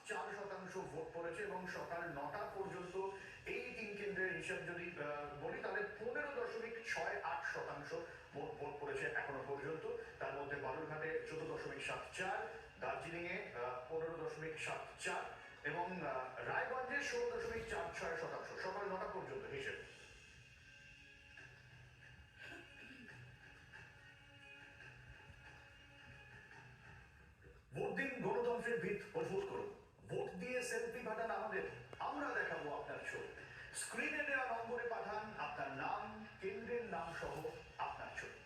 4% vote পড়েছে এবং সকাল 9টা পর্যন্ত এই 3 কেন্দ্রের হিসাব যদি বলি তাহলে 15.68% ভোট পড়েছে এখনো পর্যন্ত। তার মধ্যে বালুরঘাটে 14.74, দার্জিলিংয়ে 15.74 এবং রায়গঞ্জে 16.46%। সকাল 9টা পর্যন্ত হিসেব। ভোট দিন, গণতন্ত্রের ভিত মজবুত করুন। ভোট দিয়ে সেলফি পাঠান আমাদের, আমরা দেখাবো আপনার ছবি। স্ক্রিনে দেওয়া নম্বরে পাঠান আপনার নাম, কেন্দ্রের নাম সহ আপনার ছবি।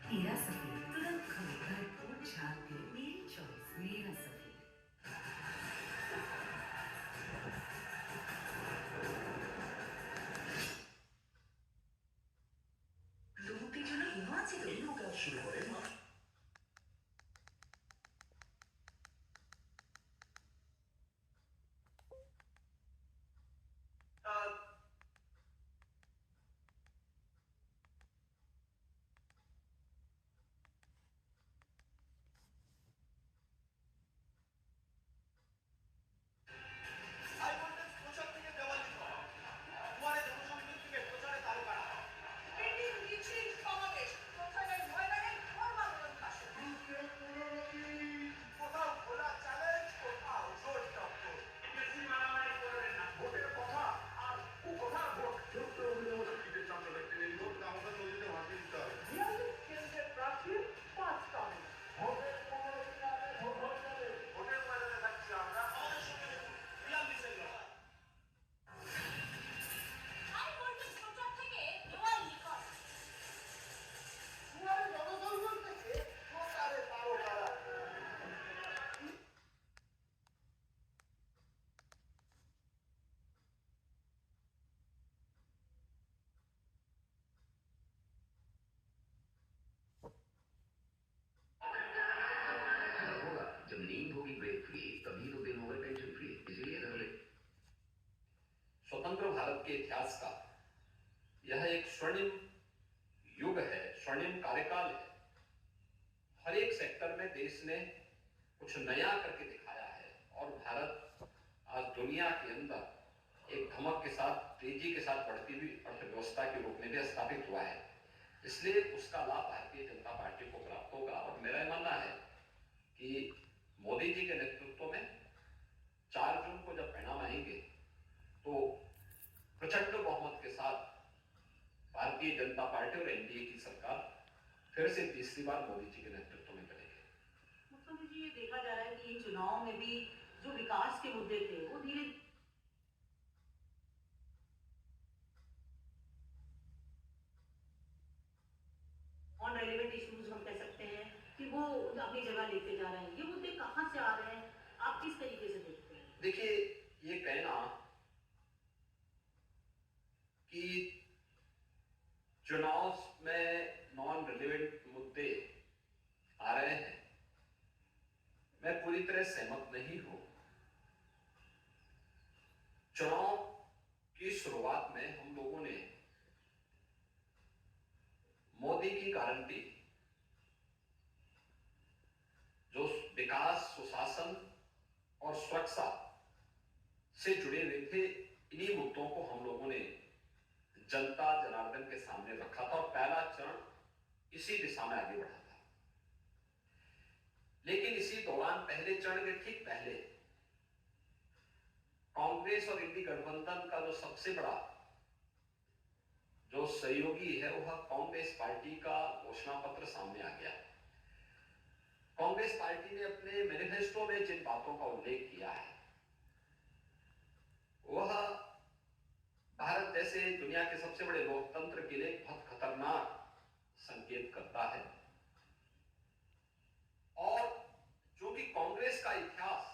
मेरा सफेद तुरंत खरीदा वोट छाप के मेरी चॉइस मेरा सफेद। দুর্নীতির জন্য হিমাচলে এই কাজ শুরু করে जब नींद होगी ब्रेक फ्री तभी तो दिन होगा टेंशन फ्री। इसीलिए स्वतंत्र भारत के इतिहास का यह एक स्वर्णिम युग है, स्वर्णिम कार्यकाल है। हर एक सेक्टर में देश ने कुछ नया करके दिखाया है और भारत आज दुनिया के अंदर एक धमक के साथ, तेजी के साथ बढ़ती हुई अर्थव्यवस्था के रूप में भी स्थापित हुआ है। इसलिए उसका लाभ भारतीय जनता पार्टी को प्राप्त होगा और मेरा मानना है कि मोदी जी के नेतृत्व में 4 जून को जब परिणाम आएंगे तो प्रचंड बहुमत के साथ भारतीय जनता पार्टी और एनडीए की सरकार फिर से तीसरी बार मोदी जी के नेतृत्व में बनेगी। मुख्यमंत्री जी, ये देखा जा रहा है कि इन चुनाव में भी जो विकास के मुद्दे थे वो धीरे ऑन रेलेवेंट इश्यूज हम कह सकते हैं कि वो अपनी जगह लेते जा रहे हैं। ये मुद्दे कहां से आ रहे हैं, आप किस तरीके से देखते हैं? देखिए, ये कहना कि चुनाव में नॉन रिलेवेंट मुद्दे आ रहे हैं, मैं पूरी तरह सहमत नहीं हूं। चुनाव की शुरुआत में हम लोगों ने मोदी की गारंटी जो विकास, सुशासन और सुरक्षा से जुड़े हुए थे, इन्हीं मुद्दों को हम लोगों ने जनता जनार्दन के सामने रखा था और पहला चरण इसी दिशा में आगे बढ़ा था। लेकिन इसी दौरान पहले चरण के ठीक पहले कांग्रेस और इंडी गठबंधन का जो सबसे बड़ा जो सहयोगी है वह कांग्रेस पार्टी का घोषणा पत्र सामने आ गया। कांग्रेस पार्टी ने अपने मैनिफेस्टो में जिन बातों का उल्लेख किया है वह भारत जैसे दुनिया के सबसे बड़े लोकतंत्र के लिए बहुत खतरनाक संकेत करता है और जो कि कांग्रेस का इतिहास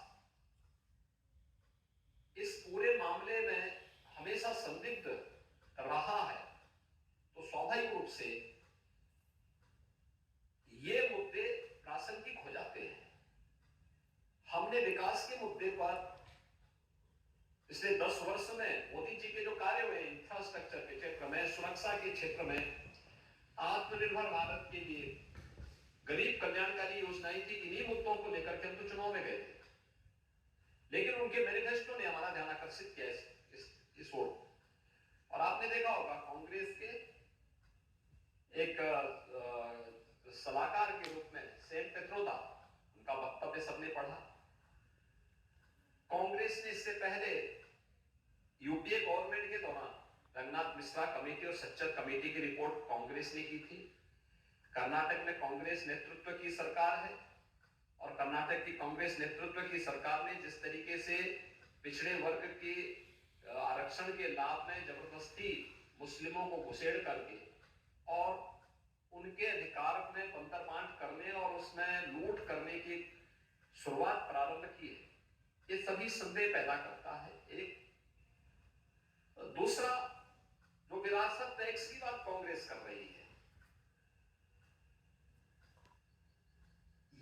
इस पूरे मामले में हमेशा संदिग्ध रहा है, तो स्वाभाविक रूप से ये मुद्दे प्रासंगिक हो जाते हैं। हमने विकास के मुद्दे पर पिछले 10 वर्ष में मोदी जी के जो कार्य हुए इंफ्रास्ट्रक्चर के क्षेत्र में, सुरक्षा के क्षेत्र में, आत्मनिर्भर भारत के लिए गरीब कल्याणकारी योजनाएं थी, इन्हीं मुद्दों लेकर के हम तो चुनाव में गए थे, लेकिन उनके मैनिफेस्टो ने हमारा ध्यान आकर्षित किया इस ओर। और आपने देखा होगा कांग्रेस के एक सलाहकार के रूप में सेम पेत्रोदा, उनका वक्तव्य सबने पढ़ा। कांग्रेस ने इससे पहले यूपीए गवर्नमेंट के दौरान रंगनाथ मिश्रा कमेटी और सच्चर कमेटी की रिपोर्ट कांग्रेस ने की थी। कर्नाटक में कांग्रेस नेतृत्व की सरकार है और कर्नाटक की कांग्रेस नेतृत्व की सरकार ने जिस तरीके से पिछड़े वर्ग के आरक्षण के लाभ में जबरदस्ती मुस्लिमों को घुसेड़ करके और उनके अधिकार में बंदरबांट करने और उसमें लूट करने की शुरुआत प्रारंभ की है, ये सभी संदेह पैदा करता है। एक दूसरा, जो विरासत टैक्स की बात कांग्रेस कर रही है,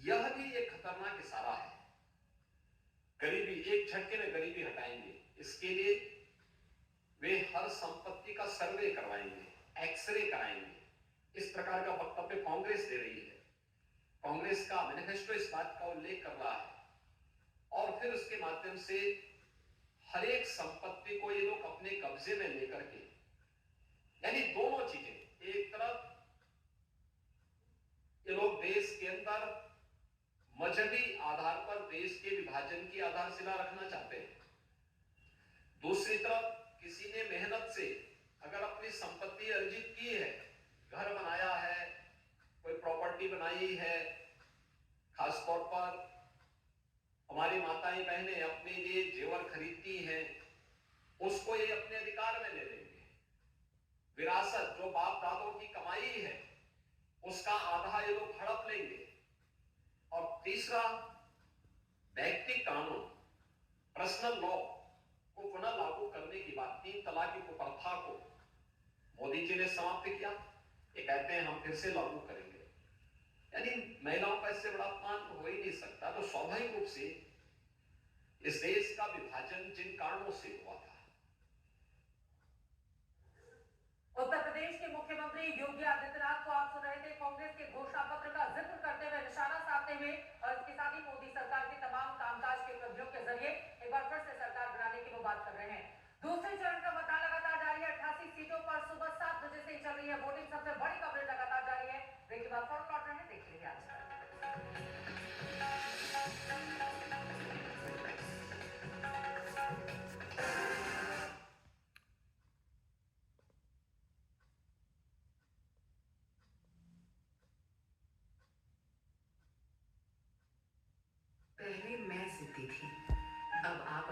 यह भी एक खतरनाक इशारा है। गरीबी, एक झटके में गरीबी हटाएंगे, इसके लिए वे हर संपत्ति का सर्वे करवाएंगे, एक्सरे कराएंगे, इस प्रकार का वक्तव्य कांग्रेस दे रही है। कांग्रेस का मैनिफेस्टो इस बात का उल्लेख कर रहा है और फिर उसके माध्यम से हर एक संपत्ति को ये लोग अपने कब्जे में लेकर के, यानी दोनों चीजें, एक तरफ ये लोग देश के अंदर मजहबी आधार पर देश के विभाजन की आधारशिला रखना चाहते हैं, दूसरी तरफ किसी ने मेहनत से अगर अपनी संपत्ति अर्जित की है, घर बनाया है, कोई प्रॉपर्टी बनाई है, खासतौर पर हमारी माताएं बहनें अपने लिए जेवर खरीदती हैं, उसको ये अपने अधिकार में ले लेंगे। विरासत जो बाप दादों की कमाई है उसका आधा ये लोग हड़प लेंगे। और तीसरा, व्यक्तिगत कानून, पर्सनल लॉ को पुनः लागू करने की बात, 3 तलाक की कुप्रथा को मोदी जी ने समाप्त किया, ये कहते हैं हम फिर से लागू करेंगे। यानी महिलाओं का इससे बड़ा अपमान हो ही नहीं सकता। तो स्वाभाविक रूप से इस देश का विभाजन जिन कारणों से हुआ था। उत्तर प्रदेश के मुख्यमंत्री योगी आदित्यनाथ को आप सुन रहे थे। कांग्रेस के घोषणा पत्र का जिक्र करते हुए, निशाना साधते हुए और इसके साथ ही मोदी सरकार के तमाम कामकाज के उपलब्धियों के जरिए एक बार फिर से सरकार बनाने की वो बात कर रहे हैं। दूसरे चरण का मतदान लगातार जारी है। 88 सीटों पर सुबह 7 बजे से ही चल रही है वोटिंग। सबसे बड़ी कवरेज लगातार जारी है। देखिए बात फौरन लौट रहे हैं, देख लीजिए आज पहले मैं जीती थी, अब आप